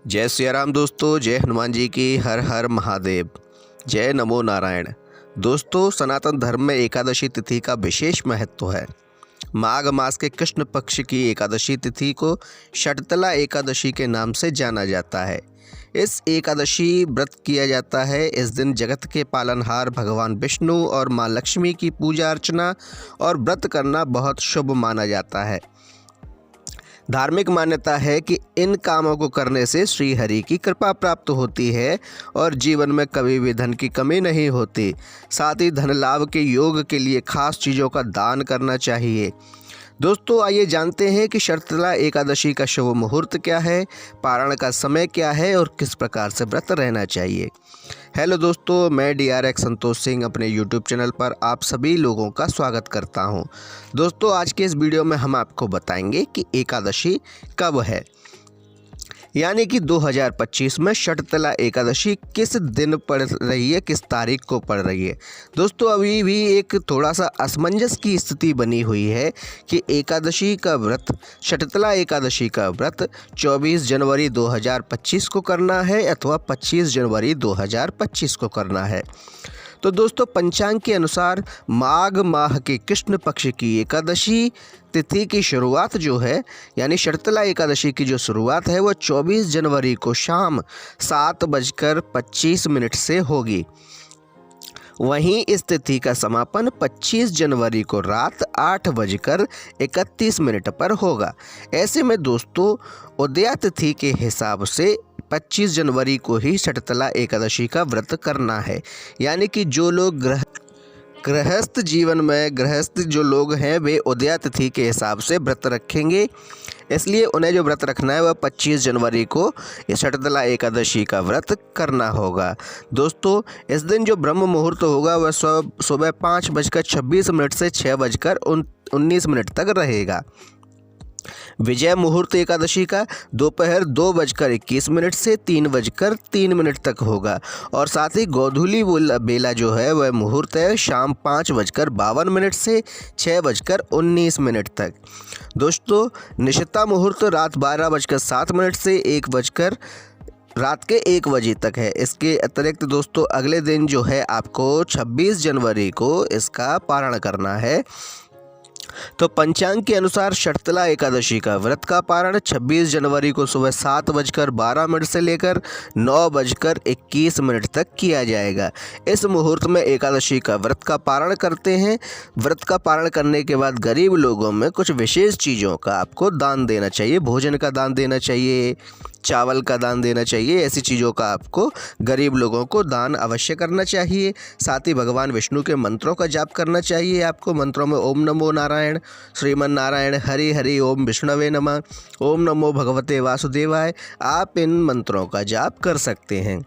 जय सिया राम दोस्तों। जय हनुमान जी की। हर हर महादेव। जय नमो नारायण। दोस्तों, सनातन धर्म में एकादशी तिथि का विशेष महत्व है। माघ मास के कृष्ण पक्ष की एकादशी तिथि को शटतला एकादशी के नाम से जाना जाता है। इस एकादशी व्रत किया जाता है। इस दिन जगत के पालनहार भगवान विष्णु और माँ लक्ष्मी की पूजा अर्चना और व्रत करना बहुत शुभ माना जाता है। धार्मिक मान्यता है कि इन कामों को करने से श्री हरि की कृपा प्राप्त होती है और जीवन में कभी भी धन की कमी नहीं होती। साथ ही धन लाभ के योग के लिए खास चीज़ों का दान करना चाहिए। दोस्तों, आइए जानते हैं कि शटतला एकादशी का शुभ मुहूर्त क्या है, पारण का समय क्या है और किस प्रकार से व्रत रहना चाहिए। हेलो दोस्तों, मैं DRX संतोष सिंह अपने YouTube चैनल पर आप सभी लोगों का स्वागत करता हूं। दोस्तों, आज के इस वीडियो में हम आपको बताएंगे कि एकादशी कब है, यानी कि 2025 में शटतला एकादशी किस दिन पड़ रही है, किस तारीख को पड़ रही है। दोस्तों, अभी भी एक थोड़ा सा असमंजस की स्थिति बनी हुई है कि एकादशी का व्रत, शटतला एकादशी का व्रत 24 जनवरी 2025 को करना है अथवा 25 जनवरी 2025 को करना है। तो दोस्तों, पंचांग के अनुसार माघ माह के कृष्ण पक्ष की एकादशी तिथि की शुरुआत जो है, यानी शटतला एकादशी की जो शुरुआत है वो 24 जनवरी को शाम 7:25 से होगी। वहीं इस तिथि का समापन 25 जनवरी को रात 8:31 पर होगा। ऐसे में दोस्तों, उदया तिथि के हिसाब से 25 जनवरी को ही शटतला एकादशी का व्रत करना है। यानी कि जो लोग गृहस्थ जीवन में गृहस्थ जो लोग हैं वे उदया तिथि के हिसाब से व्रत रखेंगे। इसलिए उन्हें जो व्रत रखना है वह 25 जनवरी को ये शटतला एकादशी का व्रत करना होगा। दोस्तों, इस दिन जो ब्रह्म मुहूर्त होगा वह सुबह 5:26 से 6:19 तक रहेगा। विजय मुहूर्त एकादशी का दोपहर 2:21 से 3:03 तक होगा और साथ ही गोधूली बेला जो है वह मुहूर्त है शाम 5:52 से 6:19 तक। दोस्तों, निशिता मुहूर्त रात 12:07 से रात के 1 बजे तक है। इसके अतिरिक्त दोस्तों, अगले दिन जो है आपको 26 जनवरी को इसका पारण करना है। तो पंचांग के अनुसार शटतला एकादशी का व्रत का पारण 26 जनवरी को सुबह 7:12 से लेकर 9:21 तक किया जाएगा। इस मुहूर्त में एकादशी का व्रत का पारण करते हैं। व्रत का पारण करने के बाद गरीब लोगों में कुछ विशेष चीज़ों का आपको दान देना चाहिए। भोजन का दान देना चाहिए, चावल का दान देना चाहिए। ऐसी चीज़ों का आपको गरीब लोगों को दान अवश्य करना चाहिए। साथ ही भगवान विष्णु के मंत्रों का जाप करना चाहिए। आपको मंत्रों में ओम नमो नारायण, श्रीमन नारायण, हरि हरि ओम विष्णवे नमः, ओम नमो भगवते वासुदेवाय, आप इन मंत्रों का जाप कर सकते हैं।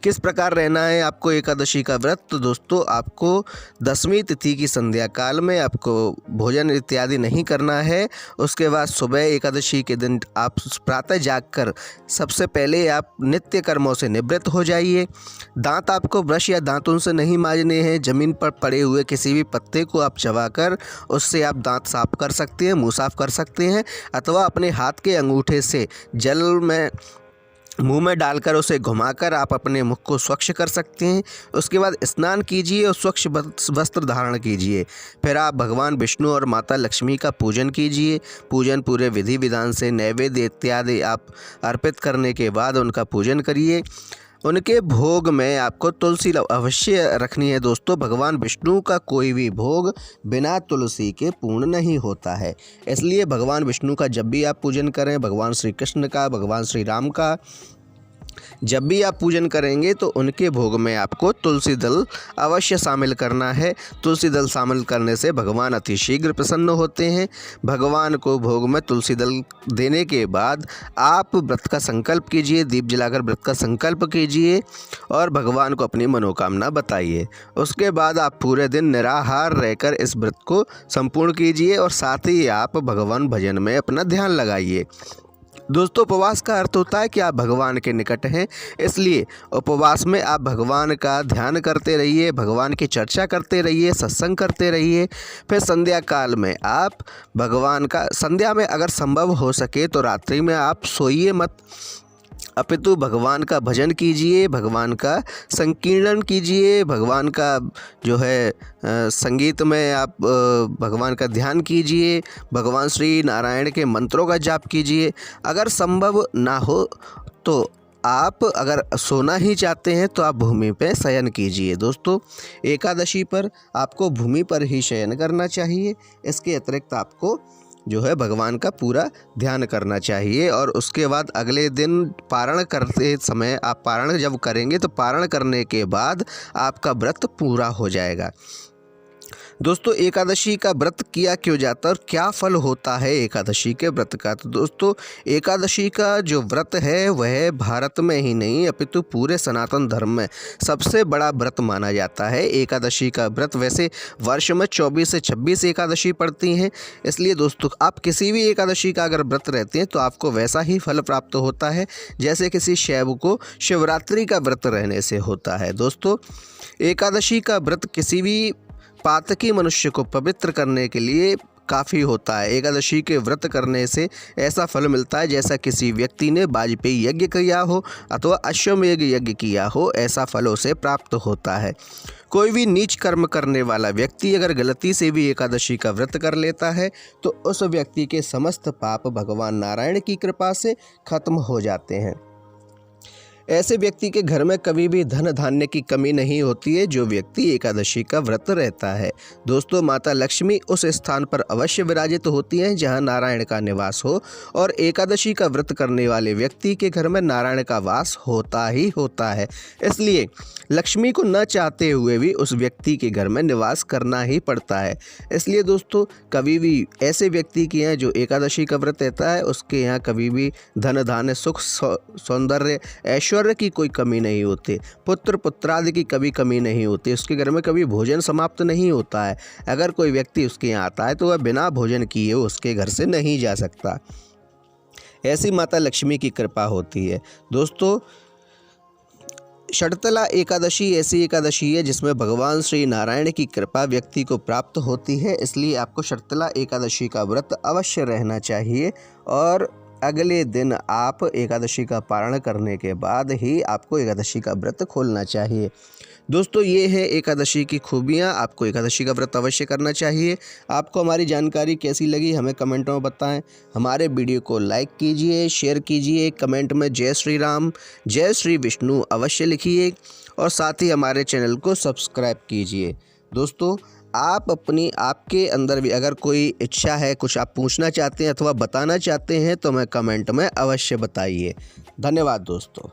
किस प्रकार रहना है आपको एकादशी का व्रत? तो दोस्तों, आपको 10वीं तिथि की संध्या काल में आपको भोजन इत्यादि नहीं करना है। उसके बाद सुबह एकादशी के दिन आप प्रातः जागकर सबसे पहले आप नित्य कर्मों से निवृत्त हो जाइए। दांत आपको ब्रश या दांतों से नहीं मांजने हैं। ज़मीन पर पड़े हुए किसी भी पत्ते को आप चबाकर उससे आप दांत साफ कर सकते हैं, मुँह साफ कर सकते हैं, अथवा अपने हाथ के अंगूठे से जल में मुंह में डालकर उसे घुमाकर आप अपने मुख को स्वच्छ कर सकते हैं। उसके बाद स्नान कीजिए और स्वच्छ वस्त्र धारण कीजिए। फिर आप भगवान विष्णु और माता लक्ष्मी का पूजन कीजिए। पूजन पूरे विधि विधान से नैवेद्य इत्यादि आप अर्पित करने के बाद उनका पूजन करिए। उनके भोग में आपको तुलसी अवश्य रखनी है। दोस्तों, भगवान विष्णु का कोई भी भोग बिना तुलसी के पूर्ण नहीं होता है। इसलिए भगवान विष्णु का जब भी आप पूजन करें, भगवान श्री कृष्ण का, भगवान श्री राम का जब भी आप पूजन करेंगे तो उनके भोग में आपको तुलसी दल अवश्य शामिल करना है। तुलसी दल शामिल करने से भगवान अति शीघ्र प्रसन्न होते हैं। भगवान को भोग में तुलसी दल देने के बाद आप व्रत का संकल्प कीजिए, दीप जलाकर व्रत का संकल्प कीजिए और भगवान को अपनी मनोकामना बताइए। उसके बाद आप पूरे दिन निराहार रहकर इस व्रत को संपूर्ण कीजिए और साथ ही आप भगवान भजन में अपना ध्यान लगाइए। दोस्तों, उपवास का अर्थ होता है कि आप भगवान के निकट हैं, इसलिए उपवास में आप भगवान का ध्यान करते रहिए, भगवान की चर्चा करते रहिए, सत्संग करते रहिए। फिर संध्या काल में आप भगवान का, संध्या में अगर संभव हो सके तो रात्रि में आप सोइए मत, अपितु भगवान का भजन कीजिए, भगवान का संकीर्तन कीजिए, भगवान का जो है संगीत में आप भगवान का ध्यान कीजिए, भगवान श्री नारायण के मंत्रों का जाप कीजिए। अगर संभव ना हो तो आप अगर सोना ही चाहते हैं तो आप भूमि पे शयन कीजिए। दोस्तों, एकादशी पर आपको भूमि पर ही शयन करना चाहिए। इसके अतिरिक्त आपको जो है भगवान का पूरा ध्यान करना चाहिए और उसके बाद अगले दिन पारण करते समय आप पारण जब करेंगे तो पारण करने के बाद आपका व्रत पूरा हो जाएगा। दोस्तों, एकादशी का व्रत किया क्यों जाता है और क्या फल होता है एकादशी के व्रत का? तो दोस्तों, एकादशी का जो व्रत है वह भारत में ही नहीं अपितु पूरे सनातन धर्म में सबसे बड़ा व्रत माना जाता है। एकादशी का व्रत वैसे वर्ष में 24 से 26 एकादशी पड़ती हैं, इसलिए दोस्तों आप किसी भी एकादशी का अगर व्रत रहते हैं तो आपको वैसा ही फल प्राप्त होता है जैसे किसी शैव को शिवरात्रि का व्रत रहने से होता है। दोस्तों, एकादशी का व्रत किसी भी पातकी मनुष्य को पवित्र करने के लिए काफ़ी होता है। एकादशी के व्रत करने से ऐसा फल मिलता है जैसा किसी व्यक्ति ने वाजपेयी यज्ञ किया हो अथवा अश्वमेध यज्ञ किया हो, ऐसा फल उसे प्राप्त होता है। कोई भी नीच कर्म करने वाला व्यक्ति अगर गलती से भी एकादशी का व्रत कर लेता है तो उस व्यक्ति के समस्त पाप भगवान नारायण की कृपा से खत्म हो जाते हैं। ऐसे व्यक्ति के घर में कभी भी धन धान्य की कमी नहीं होती है जो व्यक्ति एकादशी का व्रत रहता है। दोस्तों, माता लक्ष्मी उस स्थान पर अवश्य विराजित होती हैं जहां नारायण का निवास हो और एकादशी का व्रत करने वाले व्यक्ति के घर में नारायण का वास होता ही होता है। इसलिए लक्ष्मी को न चाहते हुए भी उस व्यक्ति के घर में निवास करना ही पड़ता है। इसलिए दोस्तों, कभी भी ऐसे व्यक्ति के यहाँ जो एकादशी का व्रत रहता है उसके यहाँ कभी भी धन धान्य सुख सौंदर्य ऐश्वर्य की कोई कमी नहीं होती, पुत्र पुत्रादि की कभी कमी नहीं होती, उसके घर में कभी भोजन समाप्त नहीं होता है। अगर कोई व्यक्ति उसके यहाँ आता है तो वह बिना भोजन किए उसके घर से नहीं जा सकता। ऐसी माता लक्ष्मी की कृपा होती है। दोस्तों, शर्तला एकादशी ऐसी एकादशी है जिसमें भगवान श्री नारायण की कृपा व्यक्ति को प्राप्त होती है, इसलिए आपको शर्तला एकादशी का व्रत अवश्य रहना चाहिए और अगले दिन आप एकादशी का पारण करने के बाद ही आपको एकादशी का व्रत खोलना चाहिए। दोस्तों, ये है एकादशी की खूबियाँ, आपको एकादशी का व्रत अवश्य करना चाहिए। आपको हमारी जानकारी कैसी लगी हमें कमेंटों में बताएं। हमारे वीडियो को लाइक कीजिए, शेयर कीजिए, कमेंट में जय श्री राम, जय श्री विष्णु अवश्य लिखिए और साथ ही हमारे चैनल को सब्सक्राइब कीजिए। दोस्तों, आपके अंदर भी अगर कोई इच्छा है, कुछ आप पूछना चाहते हैं अथवा बताना चाहते हैं तो हमें कमेंट में अवश्य बताइए। धन्यवाद दोस्तों।